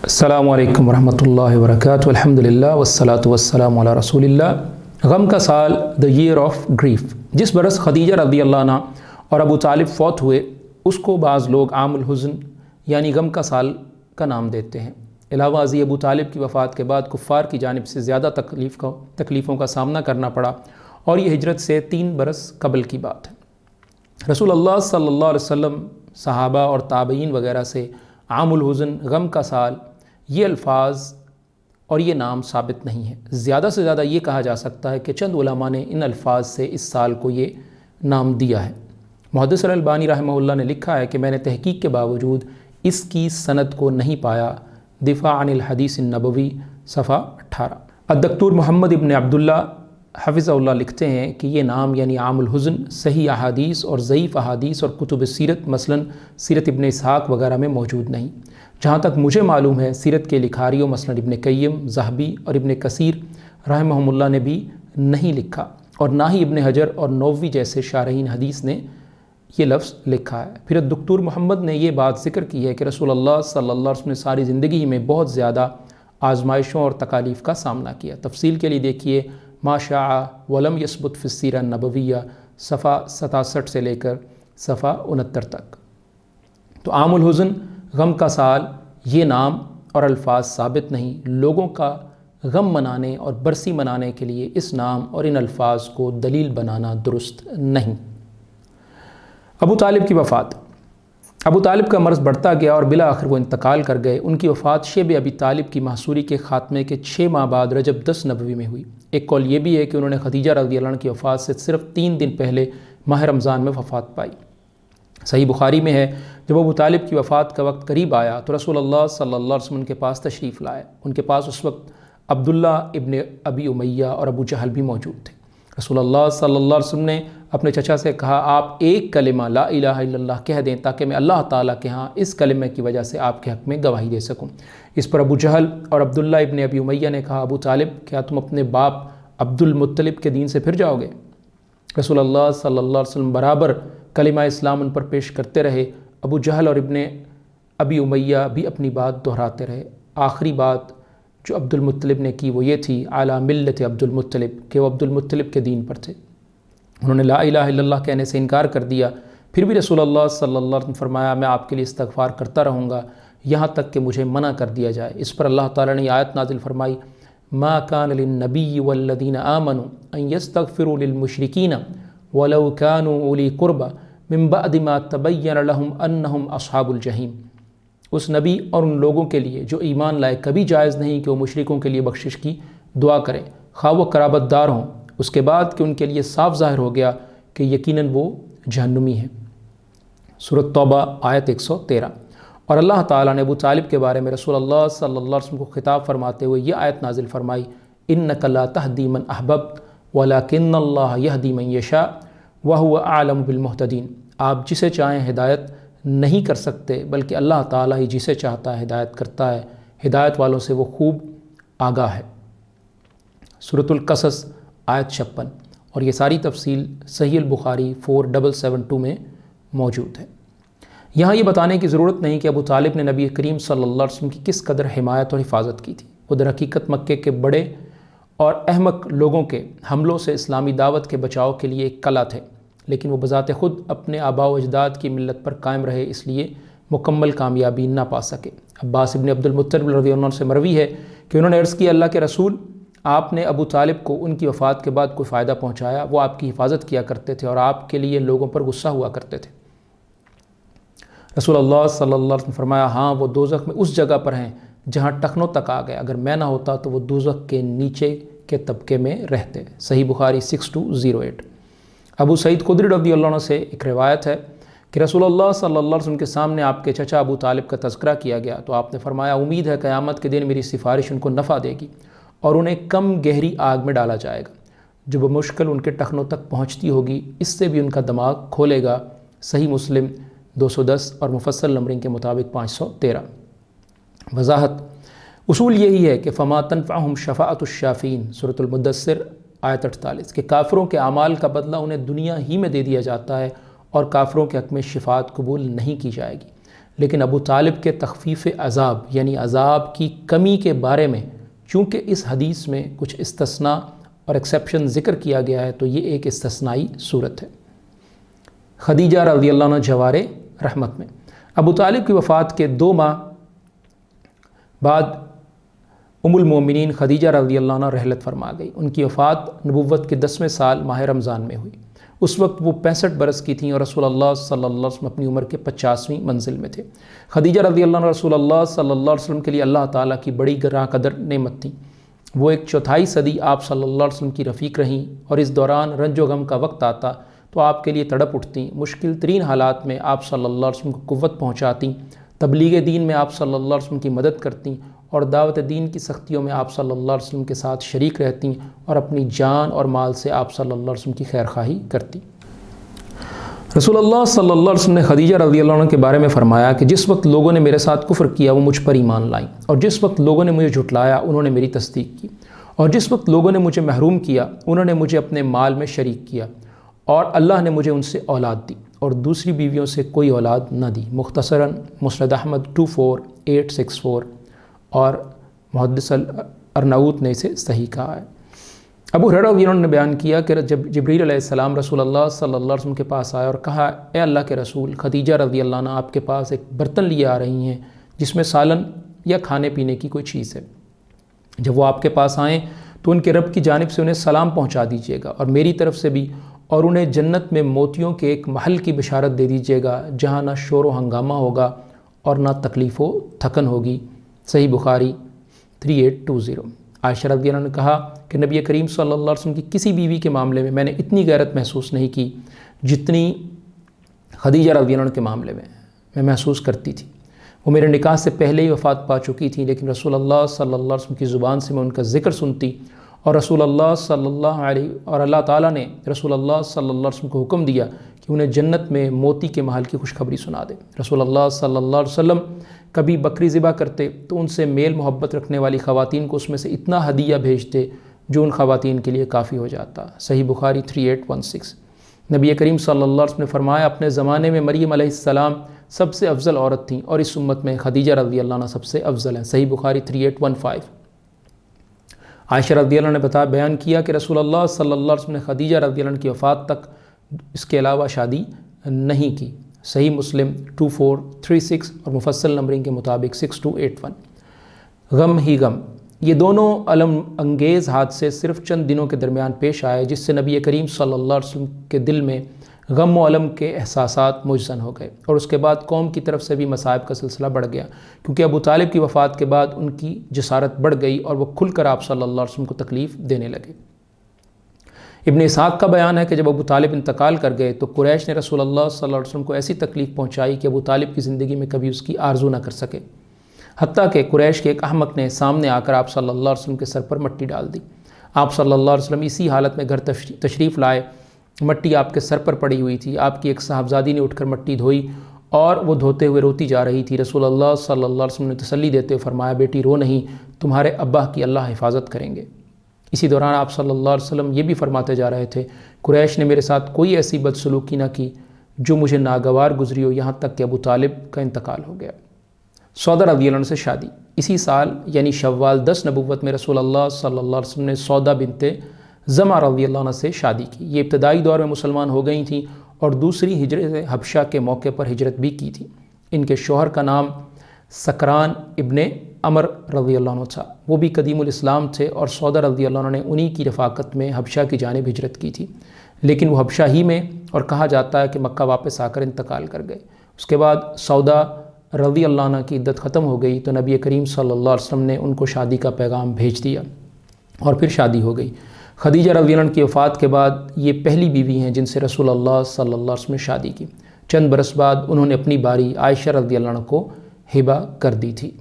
السلام علیکم ورحمۃ اللہ وبرکاتہ، الحمدللہ والصلاۃ والسلام علی رسول اللہ۔ غم کا سال، دا ایئر آف گریف، جس برس خدیجہ رضی اللہ عنہ اور ابو طالب فوت ہوئے، اس کو بعض لوگ عام الحزن یعنی غم کا سال کا نام دیتے ہیں۔ علاوہ ازیں ابو طالب کی وفات کے بعد کفار کی جانب سے زیادہ تکلیفوں کا سامنا کرنا پڑا، اور یہ ہجرت سے 3 برس قبل کی بات ہے۔ رسول اللہ صلی اللہ علیہ وسلم، صحابہ اور تابعین وغیرہ سے عام الحزن، غم کا سال، یہ الفاظ اور یہ نام ثابت نہیں ہے۔ زیادہ سے زیادہ یہ کہا جا سکتا ہے کہ چند علماء نے ان الفاظ سے اس سال کو یہ نام دیا ہے۔ محدث الالبانی رحمہ اللہ نے لکھا ہے کہ میں نے تحقیق کے باوجود اس کی سند کو نہیں پایا۔ دفاع عن الحدیث النبوی، صفحہ 18۔ الدکتور محمد ابن عبداللہ حفظہ اللہ لکھتے ہیں کہ یہ نام یعنی عام الحزن صحیح احادیث اور ضعیف احادیث اور کتب سیرت مثلاً سیرت ابن اسحاق وغیرہ میں موجود نہیں۔ جہاں تک مجھے معلوم ہے، سیرت کے لکھاریوں مثلاً ابن قیم، ذہبی اور ابن کثیر رحمہم اللہ نے بھی نہیں لکھا، اور نہ ہی ابن حجر اور نووی جیسے شارحین حدیث نے یہ لفظ لکھا ہے۔ پھر الدکتور محمد نے یہ بات ذکر کی ہے کہ رسول اللہ صلی اللہ علیہ وسلم نے ساری زندگی میں بہت زیادہ آزمائشوں اور تکالیف کا سامنا کیا۔ تفصیل کے لیے دیکھیے ما شاء ولم یثبت فی السیرہ النبویہ، صفحہ 67 سے لے کر صفحہ 69 تک۔ تو عام الحزن، غم کا سال، یہ نام اور الفاظ ثابت نہیں۔ لوگوں کا غم منانے اور برسی منانے کے لیے اس نام اور ان الفاظ کو دلیل بنانا درست نہیں۔ ابو طالب کی وفات۔ ابو طالب کا مرض بڑھتا گیا اور بالآخر وہ انتقال کر گئے۔ ان کی وفات شیب ابی طالب کی محصوری کے خاتمے کے 6 ماہ بعد رجب 10 نبوی میں ہوئی۔ ایک قول یہ بھی ہے کہ انہوں نے خدیجہ رضی اللہ عنہ کی وفات سے صرف 3 دن پہلے ماہ رمضان میں وفات پائی۔ صحیح بخاری میں ہے، جب ابو طالب کی وفات کا وقت قریب آیا تو رسول اللہ صلی اللہ علیہ وسلم ان کے پاس تشریف لائے۔ ان کے پاس اس وقت عبداللہ ابن ابی امیہ اور ابو جہل بھی موجود تھے۔ رسول اللہ صلی اللہ علیہ وسلم نے اپنے چچا سے کہا، آپ ایک کلمہ لا الہ الا اللہ کہہ دیں تاکہ میں اللہ تعالیٰ کے ہاں اس کلمہ کی وجہ سے آپ کے حق میں گواہی دے سکوں۔ اس پر ابو جہل اور عبداللہ ابن ابی امیہ نے کہا، ابو طالب، کیا تم اپنے باپ عبد المطلب کے دین سے پھر جاؤ گے؟ رسول اللہ صلی اللہ علیہ وسلم برابر کلمہ اسلام ان پر پیش کرتے رہے۔ ابو جہل اور ابن ابی امیہ بھی اپنی بات دہراتے رہے۔ آخری بات جو عبد المطلب نے کی وہ یہ تھی، علی ملت عبد المطلب، کہ وہ عبد المطلب کے دین پر تھے۔ انہوں نے لا الہ الا اللہ کہنے سے انکار کر دیا۔ پھر بھی رسول اللہ صلی اللہ علیہ وسلم فرمایا، میں آپ کے لیے استغفار کرتا رہوں گا یہاں تک کہ مجھے منع کر دیا جائے۔ اس پر اللہ تعالیٰ نے آیت نازل فرمائی، ما کان للنبی والذین آمنوا ان یستغفروا للمشرکین ولو کانوا اولی قربى من بعد ما تبین لهم انہم اصحاب الجحیم۔ اس نبی اور ان لوگوں کے لیے جو ایمان لائے کبھی جائز نہیں کہ وہ مشرکوں کے لیے بخشش کی دعا کریں، خواہ وہ قرابت دار ہوں، اس کے بعد کہ ان کے لیے صاف ظاہر ہو گیا کہ یقیناً وہ جہنمی ہیں۔ سورۃ توبہ آیت 113۔ اور اللہ تعالیٰ نے ابو طالب کے بارے میں رسول اللہ صلی اللہ علیہ وسلم کو خطاب فرماتے ہوئے یہ آیت نازل فرمائی، انک لا تہدی من احببت ولکن اللہ یہدی من یشاء وہو اعلم بالمہتدین۔ آپ جسے چاہیں ہدایت نہیں کر سکتے، بلکہ اللہ تعالیٰ ہی جسے چاہتا ہے ہدایت کرتا ہے، ہدایت والوں سے وہ خوب آگاہ ہے۔ سورۃ القصص آیت 56۔ اور یہ ساری تفصیل صحیح البخاری 4772 میں موجود ہے۔ یہاں یہ بتانے کی ضرورت نہیں کہ ابو طالب نے نبی کریم صلی اللہ علیہ وسلم کی کس قدر حمایت اور حفاظت کی تھی۔ وہ در حقیقت مکے کے بڑے اور احمق لوگوں کے حملوں سے اسلامی دعوت کے بچاؤ کے لیے ایک قلعہ تھے، لیکن وہ بذات خود اپنے آباء و اجداد کی ملت پر قائم رہے، اس لیے مکمل کامیابی نہ پا سکے۔ عباس ابن عبد المطلب رضی اللہ عنہ سے مروی ہے کہ انہوں نے عرض کیا، اللہ کے رسول، آپ نے ابو طالب کو ان کی وفات کے بعد کوئی فائدہ پہنچایا؟ وہ آپ کی حفاظت کیا کرتے تھے اور آپ کے لیے لوگوں پر غصہ ہوا کرتے تھے۔ رسول اللہ صلی اللہ علیہ وسلم نے فرمایا، ہاں وہ دوزخ میں اس جگہ پر ہیں جہاں ٹخنوں تک آ گئے، اگر میں نہ ہوتا تو وہ دوزخ کے نیچے کے طبقے میں رہتے۔ صحیح بخاری 6208۔ ابو سعید خدری رضی اللہ عنہ سے ایک روایت ہے کہ رسول اللہ صلی اللہ علیہ وسلم کے سامنے آپ کے چچا ابو طالب کا تذکرہ کیا گیا تو آپ نے فرمایا، امید ہے قیامت کے دن میری سفارش ان کو نفع دے گی اور انہیں کم گہری آگ میں ڈالا جائے گا جو بمشکل ان کے ٹخنوں تک پہنچتی ہوگی، اس سے بھی ان کا دماغ کھولے گا۔ صحیح مسلم 210 اور مفصل نمبرنگ کے مطابق 513۔ وضاحت: اصول یہی ہے کہ فما تنفعہم شفاعت الشافین، سورۃ المدثر آیت 48، کہ کافروں کے اعمال کا بدلہ انہیں دنیا ہی میں دے دیا جاتا ہے اور کافروں کے حق میں شفاعت قبول نہیں کی جائے گی۔ لیکن ابو طالب کے تخفیف عذاب یعنی عذاب کی کمی کے بارے میں چونکہ اس حدیث میں کچھ استثناء اور ایکسیپشن ذکر کیا گیا ہے تو یہ ایک استثنائی صورت ہے۔ خدیجہ رضی اللہ عنہ جوار رحمت میں ابو طالب کی وفات کے 2 ماہ بعد ام المومنین خدیجہ رضی اللہ عنہ رحلت فرما گئی۔ ان کی وفات نبوت کے 10ویں سال ماہ رمضان میں ہوئی۔ اس وقت وہ 65 برس کی تھیں اور رسول اللہ صلی اللہ علیہ وسلم اپنی عمر کے 50ویں منزل میں تھے۔ خدیجہ رضی اللہ عنہ رسول اللہ صلی اللہ علیہ وسلم کے لیے اللہ تعالیٰ کی بڑی گراں قدر نعمت تھیں۔ وہ ایک چوتھائی صدی آپ صلی اللہ علیہ وسلم کی رفیق رہیں اور اس دوران رنج و غم کا وقت آتا تو آپ کے لیے تڑپ اٹھتیں، مشکل ترین حالات میں آپ صلی اللہ علیہ وسلم کو قوت پہنچاتیں، تبلیغ دین میں آپ صلی اللہ علیہ وسلم کی مدد کرتیں اور دعوت دین کی سختیوں میں آپ صلی اللہ علیہ وسلم کے ساتھ شریک رہتیں اور اپنی جان اور مال سے آپ صلی اللہ علیہ وسلم کی خیرخواہی کرتیں۔ رسول اللہ صلی اللہ علیہ وسلم نے خدیجہ رضی اللہ عنہ کے بارے میں فرمایا کہ جس وقت لوگوں نے میرے ساتھ کفر کیا وہ مجھ پر ایمان لائیں، اور جس وقت لوگوں نے مجھے جھٹلایا انہوں نے میری تصدیق کی، اور جس وقت لوگوں نے مجھے محروم کیا انہوں نے مجھے اپنے مال میں شریک کیا، اور اللہ نے مجھے ان سے اولاد دی اور دوسری بیویوں سے کوئی اولاد نہ دی۔ مختصراً مسند احمد 24864 اور محدث ارناؤت نے اسے صحیح کہا ہے۔ ابو ہریرہ رضی اللہ عنہ نے بیان کیا کہ جب جبریل علیہ السلام رسول اللہ صلی اللہ علیہ وسلم کے پاس آئے اور کہا اے اللہ کے رسول خدیجہ رضی اللہ عنہ آپ کے پاس ایک برتن لیے آ رہی ہیں جس میں سالن یا کھانے پینے کی کوئی چیز ہے، جب وہ آپ کے پاس آئیں تو ان کے رب کی جانب سے انہیں سلام پہنچا دیجیے گا اور میری طرف سے بھی، اور انہیں جنت میں موتیوں کے ایک محل کی بشارت دے دیجیے گا جہاں نہ شور و ہنگامہ ہوگا اور نہ تکلیف و تھکن ہوگی۔ صحیح بخاری 3820۔ عائشہ رضی اللہ عنہ نے کہا کہ نبی کریم صلی اللہ علیہ وسلم کی کسی بیوی کے معاملے میں میں نے اتنی غیرت محسوس نہیں کی جتنی خدیجہ رضی اللہ عنہ کے معاملے میں محسوس کرتی تھی۔ وہ میرے نکاح سے پہلے ہی وفات پا چکی تھیں، لیکن رسول اللہ صلی اللہ علیہ وسلم کی زبان سے میں ان کا ذکر سنتی اور رسول اللہ صلی اللہ علیہ اور اللہ تعالیٰ نے رسول اللہ صلی اللہ علیہ وسلم کو حکم دیا کہ انہیں جنت میں موتی کے محل کی خوشخبری سنا دے۔ رسول اللہ صلی اللہ علیہ وسلم کبھی بکری ذبح کرتے تو ان سے میل محبت رکھنے والی خواتین کو اس میں سے اتنا ہدیہ بھیجتے جو ان خواتین کے لیے کافی ہو جاتا۔ صحیح بخاری 3816۔ نبی کریم صلی اللہ علیہ وسلم نے فرمایا اپنے زمانے میں مریم علیہ السلام سب سے افضل عورت تھیں اور اس امت میں خدیجہ رضی اللہ عنہ سب سے افضل ہیں۔ صحیح بخاری 3815۔ عائشہ رضی اللہ عنہ نے بیان کیا کہ رسول اللہ صلی اللہ علیہ وسلم نے خدیجہ رضی اللہ عنہ کی وفات تک اس کے علاوہ شادی نہیں کی۔ صحیح مسلم 2436 اور مفصل نمبرنگ کے مطابق 6281۔ غم ہی غم، یہ دونوں الم انگیز حادثے صرف چند دنوں کے درمیان پیش آئے جس سے نبی کریم صلی اللہ علیہ وسلم کے دل میں غم و علم کے احساسات مجزن ہو گئے، اور اس کے بعد قوم کی طرف سے بھی مصائب کا سلسلہ بڑھ گیا، کیونکہ ابو طالب کی وفات کے بعد ان کی جسارت بڑھ گئی اور وہ کھل کر آپ صلی اللہ علیہ وسلم کو تکلیف دینے لگے۔ ابن اسحاق کا بیان ہے کہ جب ابو طالب انتقال کر گئے تو قریش نے رسول اللہ صلی اللہ علیہ وسلم کو ایسی تکلیف پہنچائی کہ ابو طالب کی زندگی میں کبھی اس کی آرزو نہ کر سکے، حتیٰ کہ قریش کے ایک احمق نے سامنے آ کر آپ صلی اللہ علیہ وسلم کے سر پر مٹی ڈال دی۔ آپ صلی اللہ علیہ وسلم اسی حالت میں گھر تشریف لائے، مٹی آپ کے سر پر پڑی ہوئی تھی۔ آپ کی ایک صاحبزادی نے اٹھ کر مٹی دھوئی اور وہ دھوتے ہوئے روتی جا رہی تھی۔ رسول اللہ صلی اللہ علیہ وسلم نے تسلی دیتے ہوئے فرمایا بیٹی رو نہیں، تمہارے ابا کی اللہ حفاظت کریں گے۔ اسی دوران آپ صلی اللہ علیہ وسلم یہ بھی فرماتے جا رہے تھے قریش نے میرے ساتھ کوئی ایسی بدسلوکی نہ کی جو مجھے ناگوار گزری ہو، یہاں تک کہ ابو طالب کا انتقال ہو گیا۔ سودا رضی اللہ عنہ سے شادی۔ اسی سال یعنی شوال 10 نبوت میں رسول اللہ صلی اللہ علیہ وسلم نے سودا بنت زمع رضی اللہ عنہ سے شادی کی۔ یہ ابتدائی دور میں مسلمان ہو گئی تھیں اور دوسری ہجرت حبشہ کے موقع پر ہجرت بھی کی تھی۔ ان کے شوہر کا نام سکران ابن عمر رضی اللہ عنہ تھا، وہ بھی قدیم الاسلام تھے، اور سودا رضی اللہ عنہ نے انہی کی رفاقت میں حبشہ کی جانب ہجرت کی تھی، لیکن وہ حبشہ ہی میں، اور کہا جاتا ہے کہ مکہ واپس آ کر انتقال کر گئے۔ اس کے بعد سودا رضی اللہ عنہ کی عدت ختم ہو گئی تو نبی کریم صلی اللہ علیہ وسلم نے ان کو شادی کا پیغام بھیج دیا اور پھر شادی ہو گئی۔ خدیجہ رضی اللہ عنہ کی وفات کے بعد یہ پہلی بیوی ہیں جن سے رسول اللہ صلی اللہ علیہ وسلم نے شادی کی۔ چند برس بعد انہوں نے اپنی باری عائشہ رضی اللہ عنہ کو ہبہ کر دی تھی۔